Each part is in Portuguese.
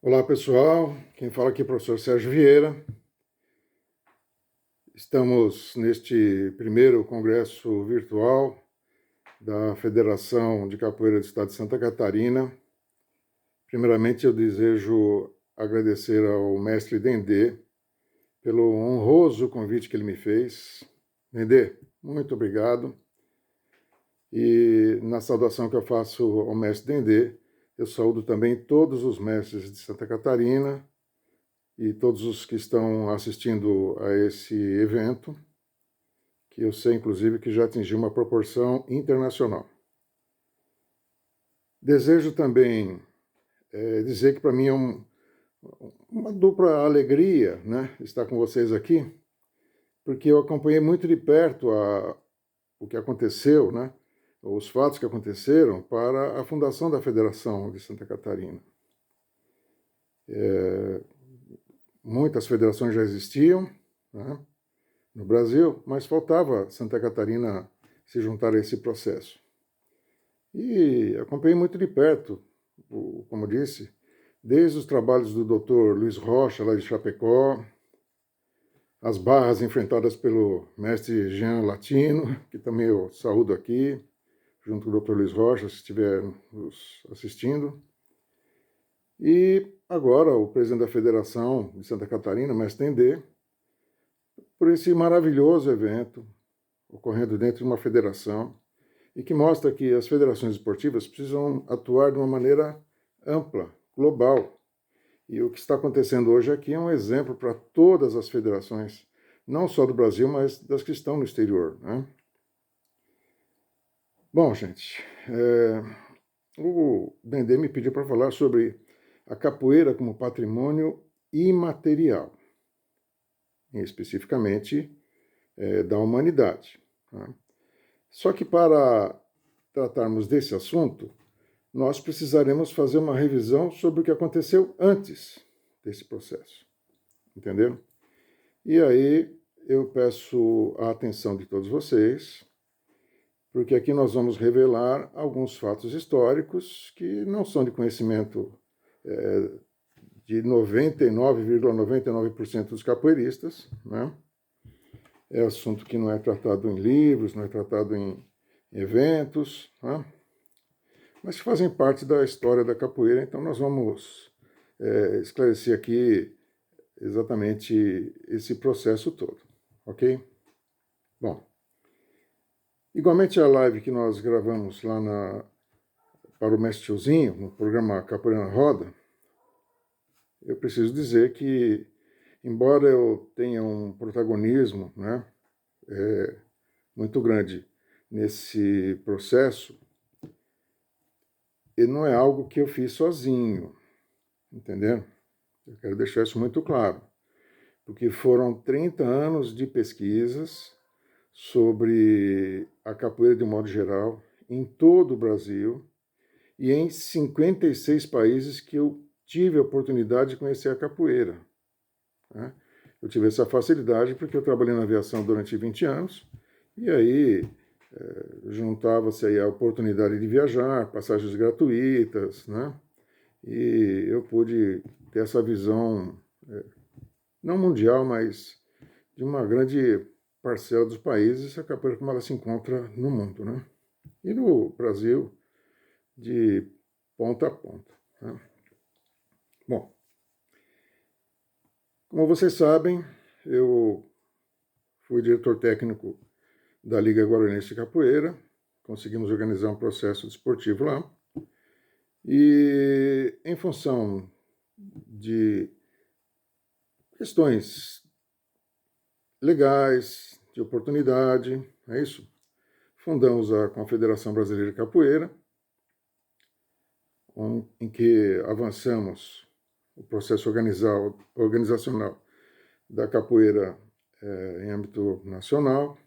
Olá pessoal, quem fala aqui é o professor Sérgio Vieira. Estamos neste primeiro congresso virtual da Federação de Capoeira do Estado de Santa Catarina. Primeiramente eu desejo agradecer ao mestre Dendê pelo honroso convite que ele me fez. Dendê, muito obrigado. E na saudação que eu faço ao mestre Dendê, eu saúdo também todos os mestres de Santa Catarina e todos os que estão assistindo a esse evento, que eu sei, inclusive, que já atingiu uma proporção internacional. Desejo também dizer que para mim é uma dupla alegria, né, estar com vocês aqui, porque eu acompanhei muito de perto o que aconteceu, né, os fatos que aconteceram para a fundação da Federação de Santa Catarina. Muitas federações já existiam, né, no Brasil, mas faltava Santa Catarina se juntar a esse processo. E acompanhei muito de perto, como disse, desde os trabalhos do Dr. Luiz Rocha, lá de Chapecó, as barras enfrentadas pelo mestre Jean Latino, que também eu saúdo aqui, junto com o Dr. Luiz Rocha, se estiver nos assistindo. E agora o presidente da Federação de Santa Catarina, mestre Tendê, por esse maravilhoso evento ocorrendo dentro de uma federação e que mostra que as federações esportivas precisam atuar de uma maneira ampla, global. E o que está acontecendo hoje aqui é um exemplo para todas as federações, não só do Brasil, mas das que estão no exterior, né? Bom, gente, o Dendê me pediu para falar sobre a capoeira como patrimônio imaterial, e especificamente da humanidade. Né? Só que para tratarmos desse assunto, nós precisaremos fazer uma revisão sobre o que aconteceu antes desse processo. Entenderam? E aí eu peço a atenção de todos vocês, porque aqui nós vamos revelar alguns fatos históricos que não são de conhecimento de 99,99% dos capoeiristas, né? É assunto que não é tratado em livros, não é tratado em eventos, né? Mas que fazem parte da história da capoeira, então nós vamos esclarecer aqui exatamente esse processo todo, ok? Bom, igualmente a live que nós gravamos lá para o Mestre Tiozinho, no programa Capoeira na Roda, eu preciso dizer que, embora eu tenha um protagonismo, né, muito grande nesse processo, e não é algo que eu fiz sozinho, entendeu? Eu quero deixar isso muito claro, porque foram 30 anos de pesquisas sobre a capoeira de um modo geral, em todo o Brasil, e em 56 países que eu tive a oportunidade de conhecer a capoeira. Né? Eu tive essa facilidade porque eu trabalhei na aviação durante 20 anos, e aí juntava-se aí a oportunidade de viajar, passagens gratuitas, né? E eu pude ter essa visão, não mundial, mas de uma grande parcela dos países, a capoeira como ela se encontra no mundo, né? E no Brasil, de ponta a ponta. Né? Bom, como vocês sabem, eu fui diretor técnico da Liga Guaranense de Capoeira, conseguimos organizar um processo desportivo lá, e em função de questões legais, de oportunidade, é isso? Fundamos a Confederação Brasileira de Capoeira, em que avançamos o processo organizacional da capoeira em âmbito nacional.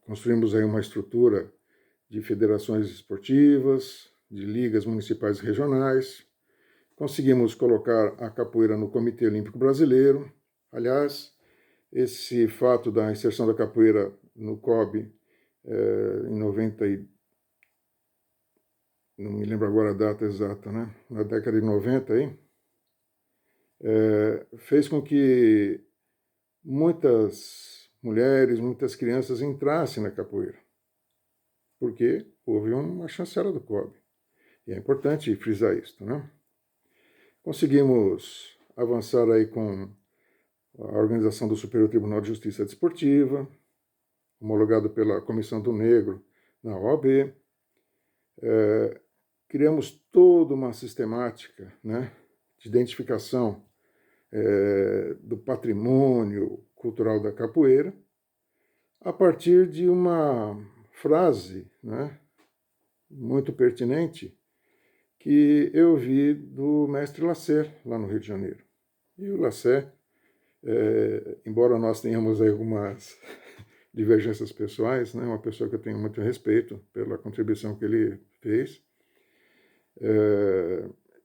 Construímos aí uma estrutura de federações esportivas, de ligas municipais e regionais. Conseguimos colocar a capoeira no Comitê Olímpico Brasileiro. Aliás, esse fato da inserção da capoeira no COB em não me lembro agora a data exata, né? Na década de 90 aí, fez com que muitas mulheres, muitas crianças entrassem na capoeira, porque houve uma chancela do COB. E é importante frisar isso, né? Conseguimos avançar aí com a organização do Superior Tribunal de Justiça Desportiva, homologado pela Comissão do Negro na OAB. Criamos toda uma sistemática, né, de identificação do patrimônio cultural da capoeira, a partir de uma frase, né, muito pertinente, que eu vi do mestre Lacer, lá no Rio de Janeiro. E o Lacer, embora nós tenhamos aí algumas divergências pessoais, né, uma pessoa que eu tenho muito respeito pela contribuição que ele fez,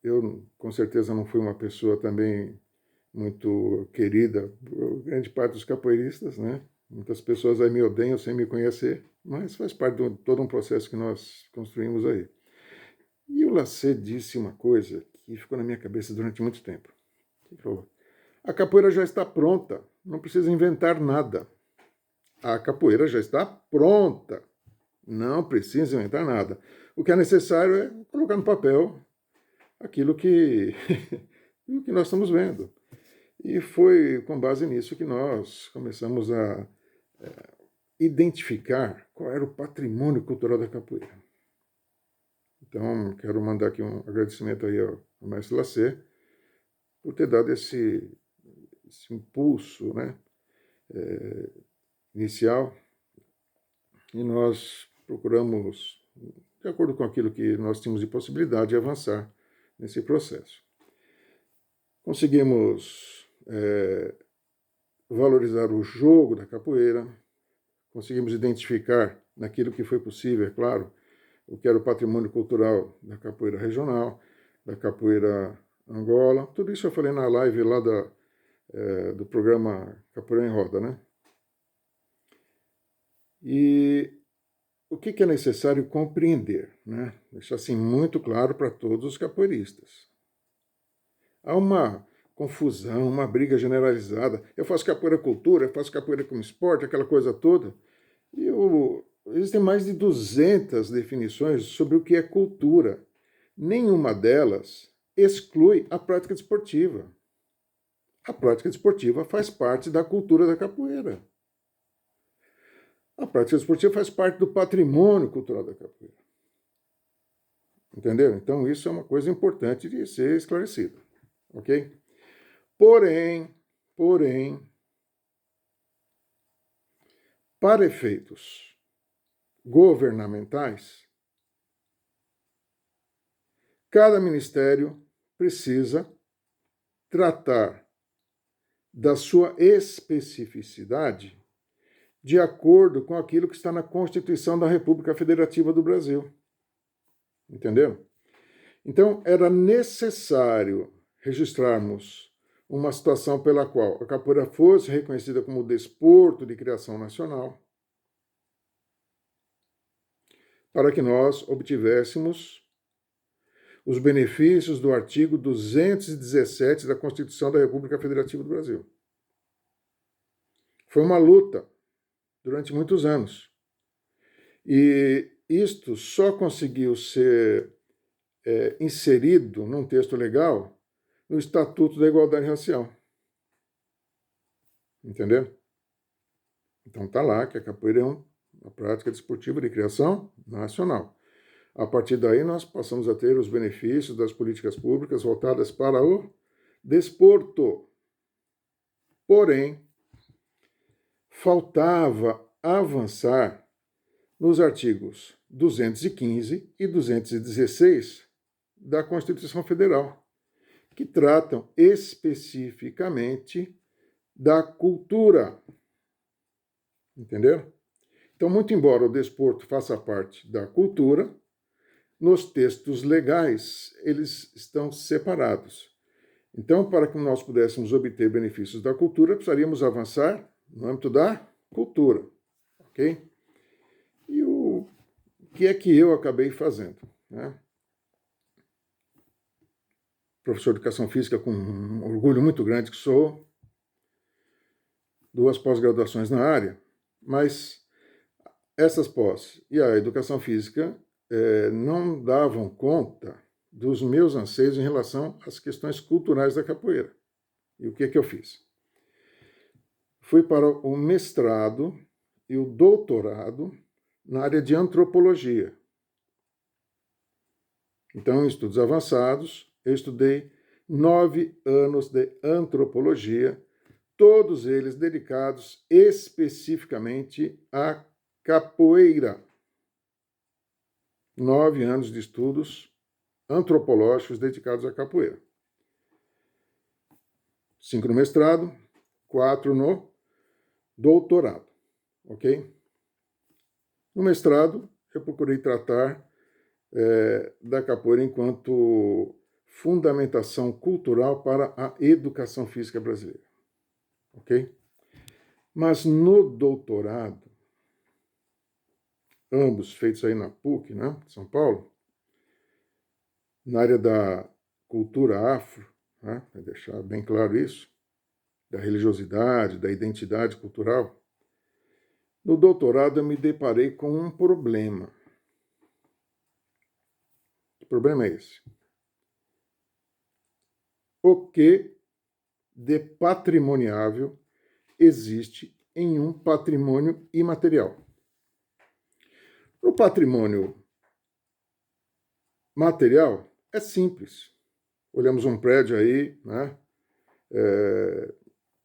eu, com certeza, não fui uma pessoa também muito querida por grande parte dos capoeiristas, né? Muitas pessoas aí me odeiam sem me conhecer, mas faz parte de todo um processo que nós construímos aí. E o Lacer disse uma coisa que ficou na minha cabeça durante muito tempo. Ele falou: a capoeira já está pronta, não precisa inventar nada. A capoeira já está pronta, não precisa inventar nada. O que é necessário é colocar no papel aquilo que, o que nós estamos vendo. E foi com base nisso que nós começamos a identificar qual era o patrimônio cultural da capoeira. Então, quero mandar aqui um agradecimento aí ao mestre Lacer por ter dado esse impulso, né, inicial, e nós procuramos, de acordo com aquilo que nós tínhamos de possibilidade, avançar nesse processo. Conseguimos valorizar o jogo da capoeira, conseguimos identificar naquilo que foi possível, é claro, o que era o patrimônio cultural da capoeira regional, da capoeira Angola. Tudo isso eu falei na live lá do programa Capoeira em Roda, né? E o que é necessário compreender, né? Deixar assim muito claro para todos os capoeiristas. Há uma confusão, uma briga generalizada. Eu faço capoeira cultura, eu faço capoeira como esporte, aquela coisa toda. E existem mais de 200 definições sobre o que é cultura. Nenhuma delas exclui a prática desportiva. A prática desportiva faz parte da cultura da capoeira. A prática desportiva faz parte do patrimônio cultural da capoeira. Entendeu? Então, isso é uma coisa importante de ser esclarecida. Ok? Porém, para efeitos governamentais, cada ministério precisa tratar da sua especificidade de acordo com aquilo que está na Constituição da República Federativa do Brasil. Entendeu? Então, era necessário registrarmos uma situação pela qual a capoeira fosse reconhecida como desporto de criação nacional, para que nós obtivéssemos os benefícios do artigo 217 da Constituição da República Federativa do Brasil. Foi uma luta durante muitos anos. E isto só conseguiu ser inserido num texto legal no Estatuto da Igualdade Racial. Entendeu? Então está lá que a capoeira é uma prática desportiva de criação nacional. A partir daí nós passamos a ter os benefícios das políticas públicas voltadas para o desporto. Porém, faltava avançar nos artigos 215 e 216 da Constituição Federal, que tratam especificamente da cultura. Entendeu? Então, muito embora o desporto faça parte da cultura, nos textos legais eles estão separados. Então, para que nós pudéssemos obter benefícios da cultura, precisaríamos avançar no âmbito da cultura. Ok? E o que é que eu acabei fazendo, né? professor de educação física com um orgulho muito grande que sou, 2 pós-graduações na área, mas essas pós e a educação física não davam conta dos meus anseios em relação às questões culturais da capoeira. E o que eu fiz? Fui para o mestrado e o doutorado na área de antropologia. Então, em estudos avançados, eu estudei 9 anos de antropologia, todos eles dedicados especificamente à capoeira. 9 anos de estudos antropológicos dedicados à capoeira. 5 no mestrado, 4 no doutorado, ok? No mestrado, eu procurei tratar da capoeira enquanto fundamentação cultural para a educação física brasileira, ok? Mas no doutorado, ambos feitos aí na PUC, né, São Paulo, na área da cultura afro, né, para deixar bem claro isso, da religiosidade, da identidade cultural, no doutorado eu me deparei com um problema. Que problema é esse? O que de patrimoniável existe em um patrimônio imaterial? No patrimônio material, é simples. Olhamos um prédio aí, né,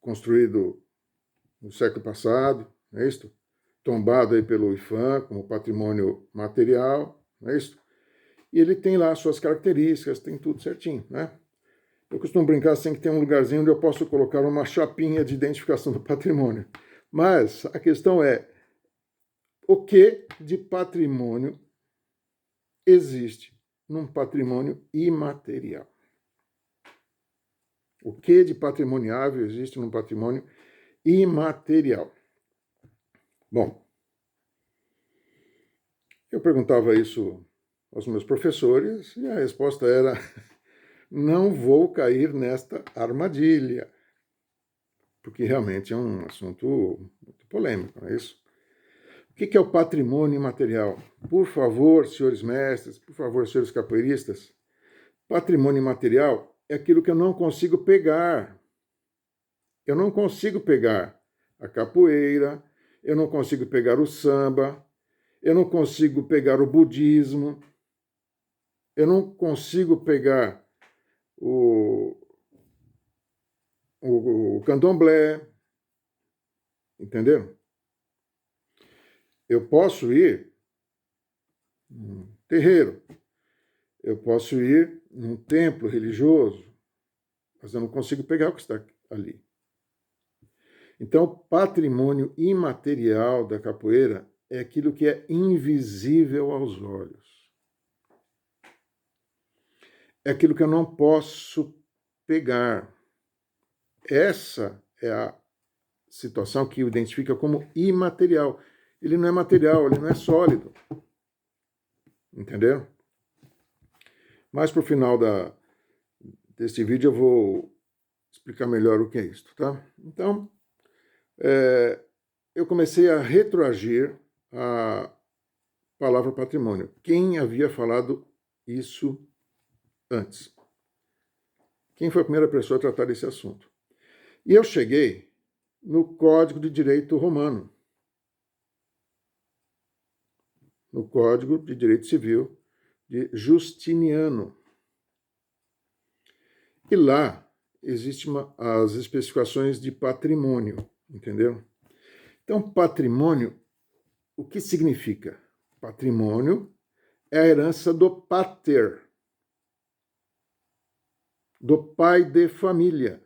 construído no século passado, não é isso? Tombado aí pelo IFAM como patrimônio material, não é isso? E ele tem lá suas características, tem tudo certinho, né? Eu costumo brincar assim que tem um lugarzinho onde eu posso colocar uma chapinha de identificação do patrimônio. Mas a questão é, o que de patrimônio existe num patrimônio imaterial? O que de patrimoniável existe num patrimônio imaterial? Bom, eu perguntava isso aos meus professores e a resposta era: não vou cair nesta armadilha, porque realmente é um assunto muito polêmico, não é isso? O que é o patrimônio imaterial? Por favor, senhores mestres, por favor, senhores capoeiristas, patrimônio imaterial é aquilo que eu não consigo pegar. Eu não consigo pegar a capoeira, eu não consigo pegar o samba, eu não consigo pegar o budismo, eu não consigo pegar o candomblé, entenderam? Eu posso ir num terreiro, eu posso ir num templo religioso, mas eu não consigo pegar o que está ali. Então, patrimônio imaterial da capoeira é aquilo que é invisível aos olhos. É aquilo que eu não posso pegar. Essa é a situação que o identifica como imaterial. Ele não é material, ele não é sólido. Entendeu? Mas para o final deste vídeo eu vou explicar melhor o que é isto, tá? Então, eu comecei a retroagir a palavra patrimônio. Quem havia falado isso antes? Quem foi a primeira pessoa a tratar desse assunto? E eu cheguei no Código de Direito Romano, no Código de Direito Civil de Justiniano. E lá existem as especificações de patrimônio, entendeu? Então, patrimônio, o que significa? Patrimônio é a herança do pater, do pai de família.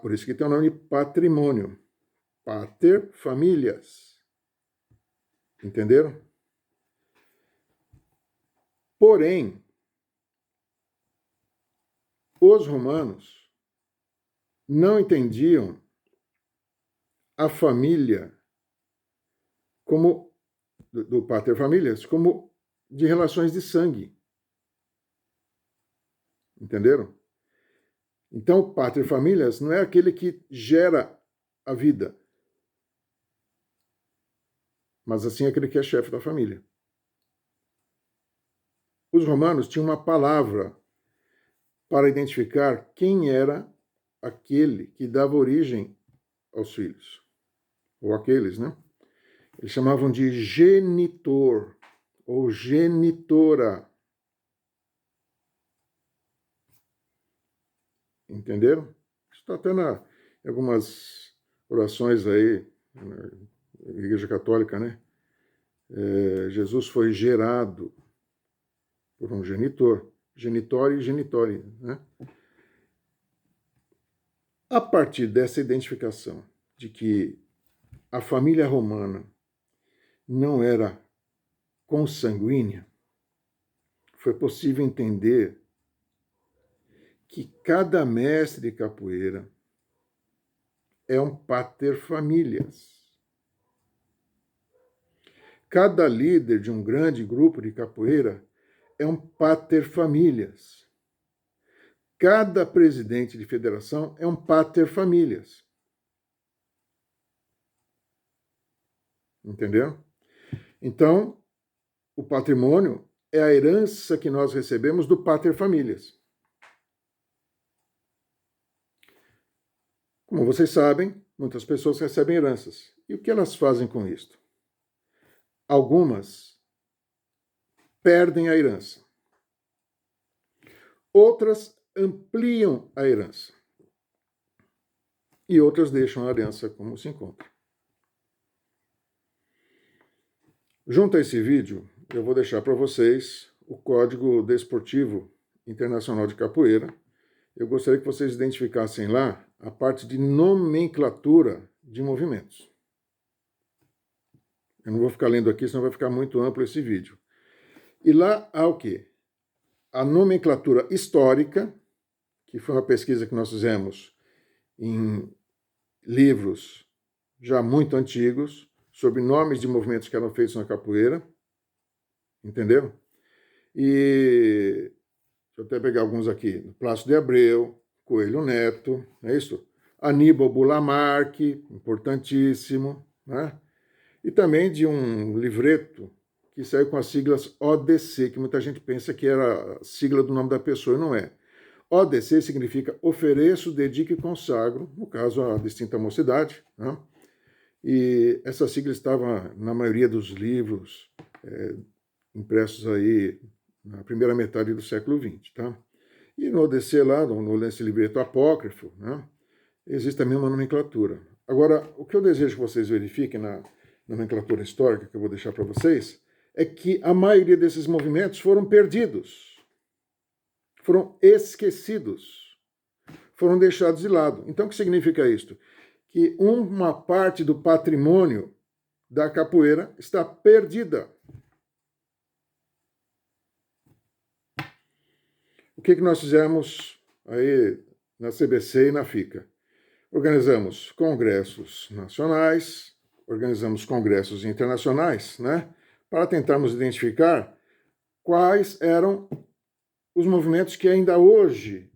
Por isso que tem o nome de patrimônio. Pater, famílias. Entenderam? Porém, os romanos não entendiam a família como, do pater famílias, como de relações de sangue. Entenderam? Então, pátria familias não é aquele que gera a vida, mas assim aquele que é chefe da família. Os romanos tinham uma palavra para identificar quem era aquele que dava origem aos filhos, ou aqueles, né? Eles chamavam de genitor, ou genitora. Entenderam? Está até em algumas orações aí, na Igreja Católica, né? Jesus foi gerado por um genitor, genitório e genitório, né? A partir dessa identificação de que a família romana não era consanguínea, foi possível entender que cada mestre de capoeira é um pater familias. Cada líder de um grande grupo de capoeira é um pater familias. Cada presidente de federação é um pater familias. Entenderam? Então, o patrimônio é a herança que nós recebemos do pater familias. Como vocês sabem, muitas pessoas recebem heranças. E o que elas fazem com isto? Algumas perdem a herança. Outras ampliam a herança. E outras deixam a herança como se encontra. Junto a esse vídeo, eu vou deixar para vocês o Código Desportivo Internacional de Capoeira. Eu gostaria que vocês identificassem lá a parte de nomenclatura de movimentos. Eu não vou ficar lendo aqui, senão vai ficar muito amplo esse vídeo. E lá há o quê? A nomenclatura histórica, que foi uma pesquisa que nós fizemos em livros já muito antigos, sobre nomes de movimentos que eram feitos na capoeira. Entenderam? E deixa eu até pegar alguns aqui. Plácido de Abreu, Coelho Neto, não é isso? Aníbal Bulamarque, importantíssimo, né? E também de um livreto que saiu com as siglas ODC, que muita gente pensa que era a sigla do nome da pessoa, e não é. ODC significa ofereço, dedico e consagro, no caso a distinta mocidade, né? E essa sigla estava na maioria dos livros impressos aí na primeira metade do século XX, tá? E no ODC lá, nesse livreto apócrifo, né, existe também uma nomenclatura. Agora, o que eu desejo que vocês verifiquem na nomenclatura histórica, que eu vou deixar para vocês, é que a maioria desses movimentos foram perdidos, foram esquecidos, foram deixados de lado. Então, o que significa isto? Que uma parte do patrimônio da capoeira está perdida. O que nós fizemos aí na CBC e na FICA? Organizamos congressos nacionais, organizamos congressos internacionais, né, para tentarmos identificar quais eram os movimentos que ainda hoje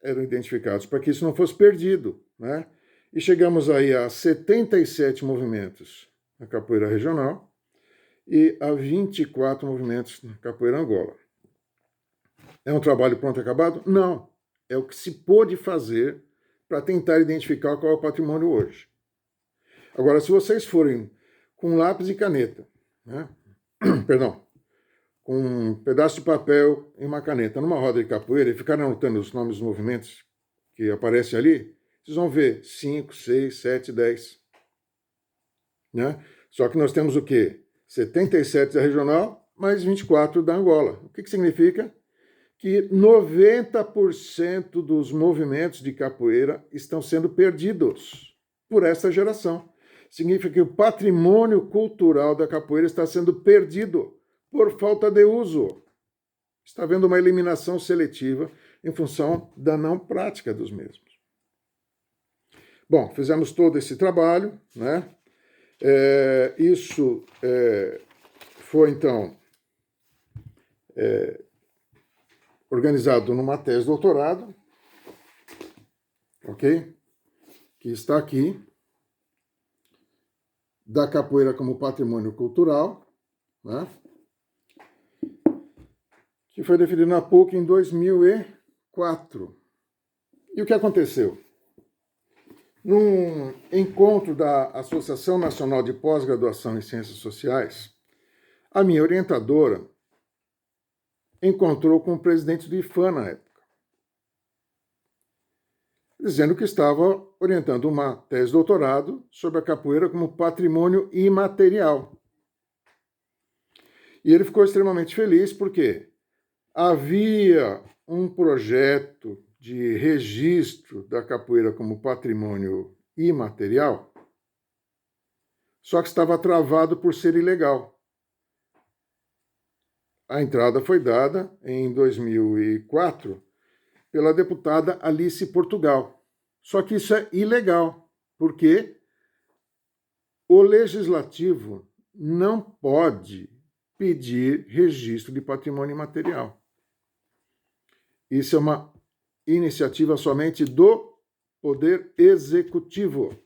eram identificados, para que isso não fosse perdido, né? E chegamos aí a 77 movimentos na capoeira regional e a 24 movimentos na capoeira Angola. É um trabalho pronto e acabado? Não. É o que se pôde fazer para tentar identificar qual é o patrimônio hoje. Agora, se vocês forem com lápis e caneta, né? Perdão, com um pedaço de papel e uma caneta numa roda de capoeira e ficarem anotando os nomes dos movimentos que aparecem ali, vocês vão ver 5, 6, 7, 10. Né? Só que nós temos o quê? 77 da regional, mais 24 da Angola. O que significa? Que 90% dos movimentos de capoeira estão sendo perdidos por essa geração. Significa que o patrimônio cultural da capoeira está sendo perdido por falta de uso. Está havendo uma eliminação seletiva em função da não prática dos mesmos. Bom, fizemos todo esse trabalho, né? Isso foi, então, organizado numa tese de doutorado, ok? Que está aqui, da capoeira como patrimônio cultural, né? Que foi definido na PUC em 2004. E o que aconteceu? Num encontro da Associação Nacional de Pós-Graduação em Ciências Sociais, a minha orientadora encontrou com o presidente do IFAM na época, dizendo que estava orientando uma tese de doutorado sobre a capoeira como patrimônio imaterial. E ele ficou extremamente feliz porque havia um projeto de registro da capoeira como patrimônio imaterial, só que estava travado por ser ilegal. A entrada foi dada em 2004 pela deputada Alice Portugal. Só que isso é ilegal, porque o legislativo não pode pedir registro de patrimônio imaterial. Isso é uma iniciativa somente do Poder Executivo.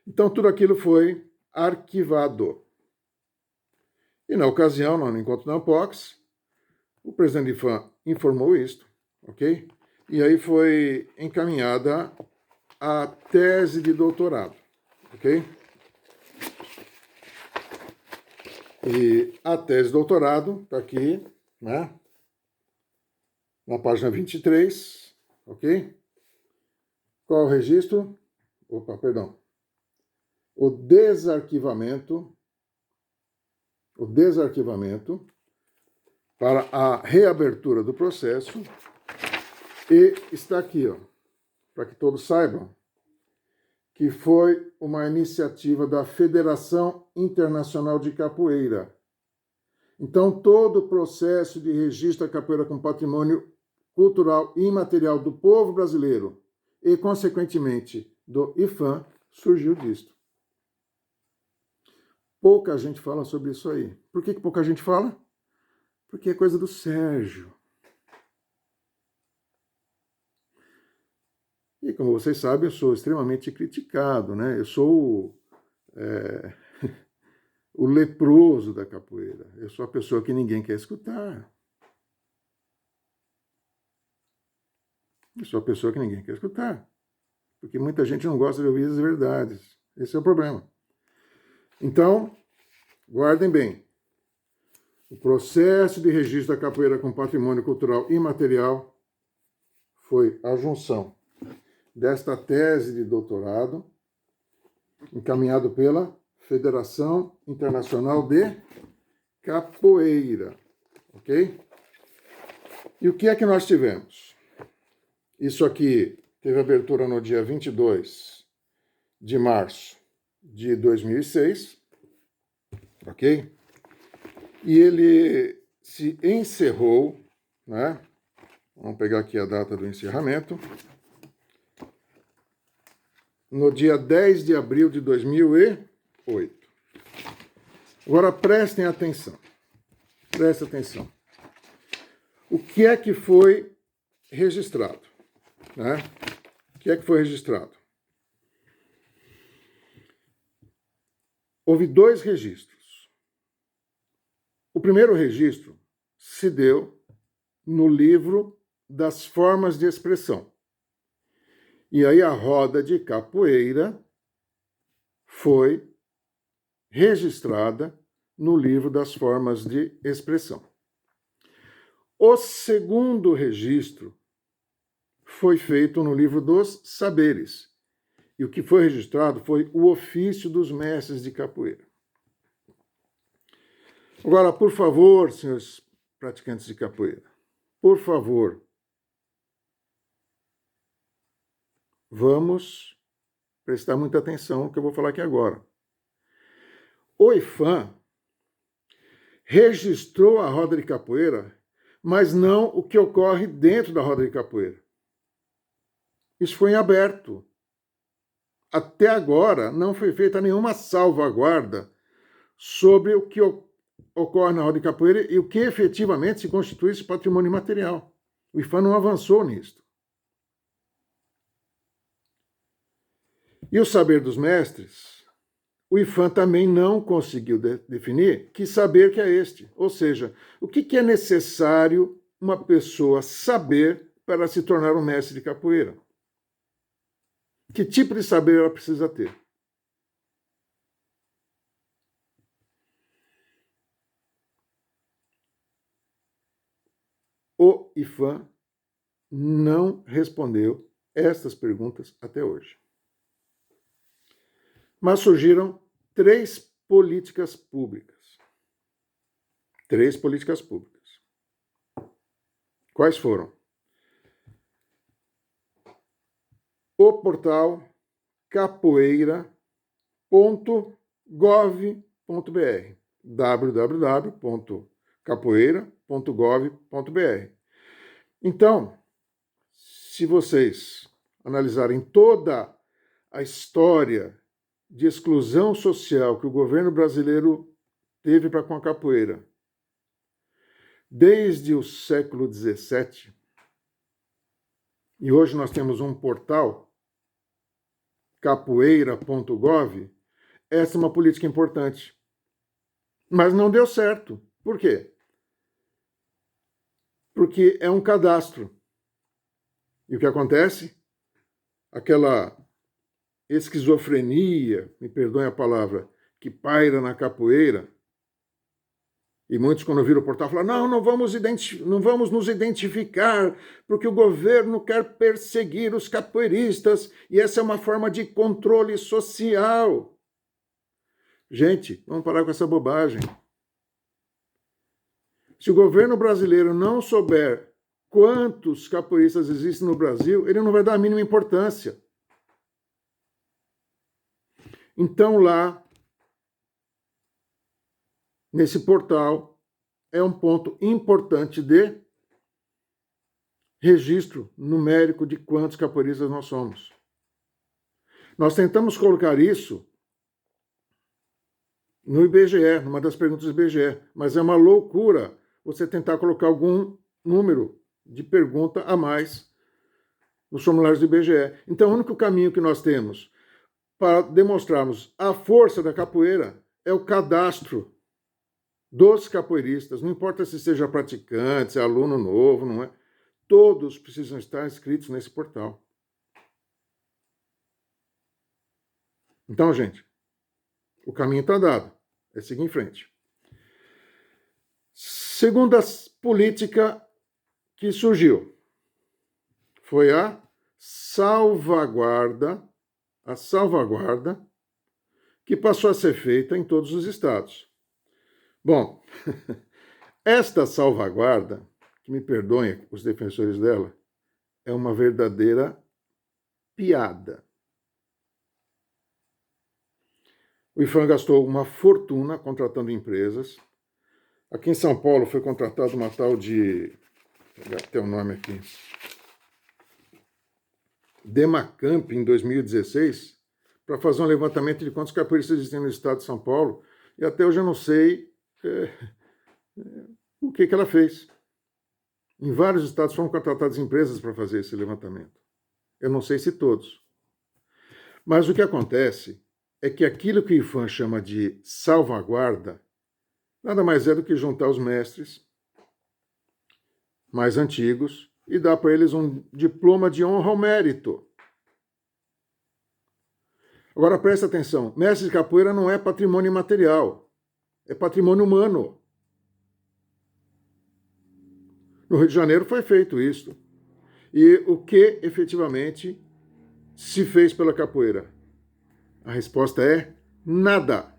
Então, tudo aquilo foi arquivado. E, na ocasião, no encontro da Ampox, o presidente do IFAM informou isto, ok? E aí foi encaminhada a tese de doutorado, ok? E a tese de doutorado está aqui, né? Na página 23, ok? Qual é o registro? Opa, perdão. O desarquivamento para a reabertura do processo, e está aqui, ó, para que todos saibam, que foi uma iniciativa da Federação Internacional de Capoeira. Então, todo o processo de registro da capoeira como patrimônio cultural e imaterial do povo brasileiro e, consequentemente, do IFAM, surgiu disto. Pouca gente fala sobre isso aí. Por que pouca gente fala? Porque é coisa do Sérgio. E como vocês sabem, eu sou extremamente criticado, né? Eu sou o leproso da capoeira. Eu sou a pessoa que ninguém quer escutar. Eu sou a pessoa que ninguém quer escutar. Porque muita gente não gosta de ouvir as verdades. Esse é o problema. Então, guardem bem. O processo de registro da capoeira como patrimônio cultural imaterial foi a junção desta tese de doutorado, encaminhado pela Federação Internacional de Capoeira, ok? E o que é que nós tivemos? Isso aqui teve abertura no dia 22 de março de 2006, ok? E ele se encerrou, né? Vamos pegar aqui a data do encerramento. No dia 10 de abril de 2008. Agora prestem atenção. Prestem atenção. O que é que foi registrado? Né? O que é que foi registrado? Houve 2 registros. O primeiro registro se deu no livro das formas de expressão. E aí a roda de capoeira foi registrada no livro das formas de expressão. O segundo registro foi feito no livro dos saberes. E o que foi registrado foi o ofício dos mestres de capoeira. Agora, por favor, senhores praticantes de capoeira, por favor, vamos prestar muita atenção no que eu vou falar aqui agora. O IFAM registrou a roda de capoeira, mas não o que ocorre dentro da roda de capoeira. Isso foi em aberto. Até agora não foi feita nenhuma salvaguarda sobre o que ocorre na roda de capoeira e o que efetivamente se constitui esse patrimônio imaterial. O IFAM não avançou nisto. E o saber dos mestres, o IFAM também não conseguiu definir que saber que é este. Ou seja, o que é necessário uma pessoa saber para se tornar um mestre de capoeira? Que tipo de saber ela precisa ter? O IFAM não respondeu estas perguntas até hoje. Mas surgiram 3 políticas públicas. 3 políticas públicas. Quais foram? O portal capoeira.gov.br, www.capoeira.gov.br. Então, se vocês analisarem toda a história de exclusão social que o governo brasileiro teve para com a capoeira, desde o século XVII, e hoje nós temos um portal, capoeira.gov, essa é uma política importante. Mas não deu certo. Por quê? Porque é um cadastro. E o que acontece? Aquela esquizofrenia, me perdoem a palavra, que paira na capoeira, e muitos, quando viram o portal, falaram: não vamos nos identificar, porque o governo quer perseguir os capoeiristas, e essa é uma forma de controle social. Gente, vamos parar com essa bobagem. Se o governo brasileiro não souber quantos capoeiristas existem no Brasil, ele não vai dar a mínima importância. Então, lá, nesse portal, é um ponto importante de registro numérico de quantos capoeiristas nós somos. Nós tentamos colocar isso no IBGE, numa das perguntas do IBGE, mas é uma loucura você tentar colocar algum número de pergunta a mais nos formulários do IBGE. Então, o único caminho que nós temos para demonstrarmos a força da capoeira é o cadastro dos capoeiristas, não importa se seja praticante, se é aluno novo, não é? Todos precisam estar inscritos nesse portal. Então, gente, o caminho está dado, é seguir em frente. Segunda política que surgiu foi a salvaguarda que passou a ser feita em todos os estados. Bom, esta salvaguarda, que me perdoem os defensores dela, é uma verdadeira piada. O IFAM gastou uma fortuna contratando empresas. Aqui em São Paulo foi contratada uma tal de... Vou pegar até o nome aqui. Demacamp, em 2016, para fazer um levantamento de quantos capoeiristas existem no estado de São Paulo. E até hoje eu não sei o que ela fez. Em vários estados foram contratadas empresas para fazer esse levantamento. Eu não sei se todos. Mas o que acontece é que aquilo que o IFAM chama de salvaguarda nada mais é do que juntar os mestres mais antigos e dar para eles um diploma de honra ao mérito. Agora presta atenção, mestre de capoeira não é patrimônio imaterial, é patrimônio humano. No Rio de Janeiro foi feito isso. E o que efetivamente se fez pela capoeira? A resposta é nada.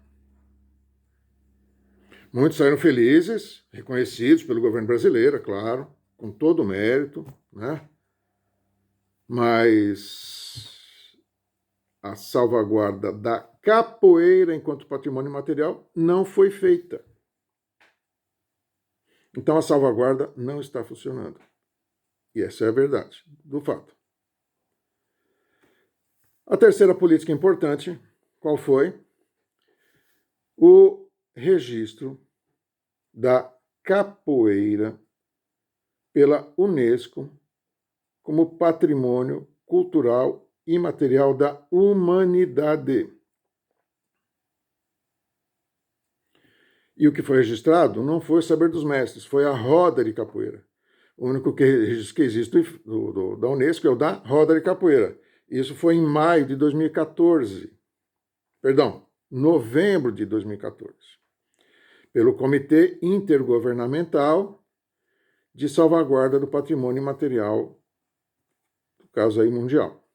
Muitos saíram felizes, reconhecidos pelo governo brasileiro, é claro, com todo o mérito, né? Mas a salvaguarda da capoeira enquanto patrimônio material não foi feita. Então a salvaguarda não está funcionando. E essa é a verdade do fato. A terceira política importante, qual foi? O registro da capoeira pela Unesco como patrimônio cultural imaterial da humanidade. E o que foi registrado não foi o saber dos mestres, foi a roda de capoeira. O único registro que existe da Unesco é o da roda de capoeira. Isso foi em maio de 2014. Perdão, novembro de 2014. Pelo Comitê Intergovernamental de Salvaguarda do Patrimônio Imaterial, no caso aí mundial.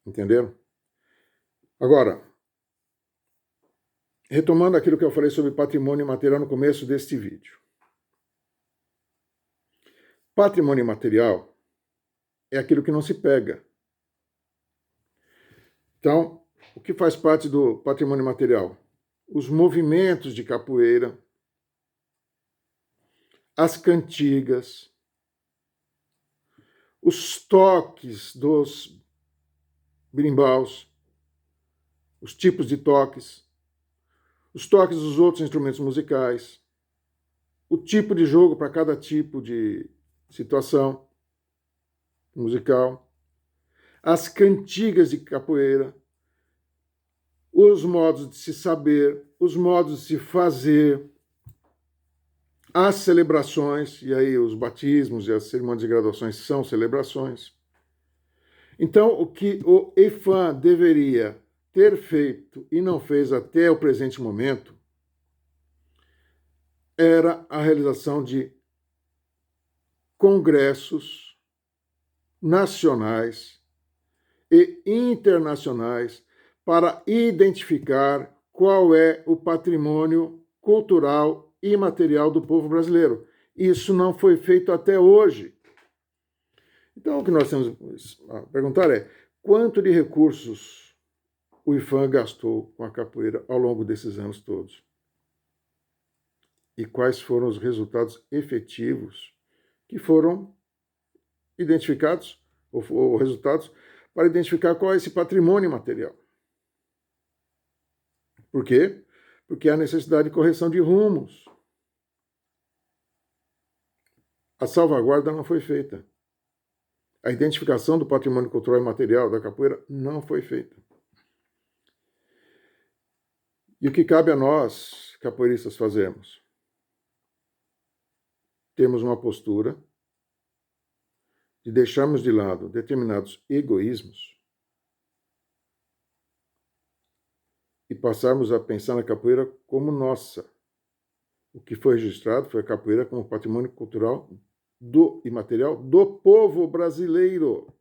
Entenderam? Agora, retomando aquilo que eu falei sobre patrimônio imaterial no começo deste vídeo. Patrimônio imaterial é aquilo que não se pega. Então, o que faz parte do patrimônio imaterial? Os movimentos de capoeira, as cantigas, os toques dos birimbaus, os tipos de toques, os toques dos outros instrumentos musicais, o tipo de jogo para cada tipo de situação musical, as cantigas de capoeira, os modos de se saber, os modos de se fazer, as celebrações, e aí os batismos e as cerimônias de graduações são celebrações. Então, o que o IPHAN deveria ter feito e não fez até o presente momento era a realização de congressos nacionais e internacionais para identificar qual é o patrimônio cultural e imaterial do povo brasileiro. Isso não foi feito até hoje. Então, o que nós temos a perguntar é quanto de recursos o IPHAN gastou com a capoeira ao longo desses anos todos? E quais foram os resultados efetivos que foram identificados, ou resultados, para identificar qual é esse patrimônio material. Por quê? Porque há necessidade de correção de rumos. A salvaguarda não foi feita. A identificação do patrimônio cultural e material da capoeira não foi feita. E o que cabe a nós, capoeiristas, fazermos? Temos uma postura de deixarmos de lado determinados egoísmos e passarmos a pensar na capoeira como nossa. O que foi registrado foi a capoeira como patrimônio cultural e material do povo brasileiro.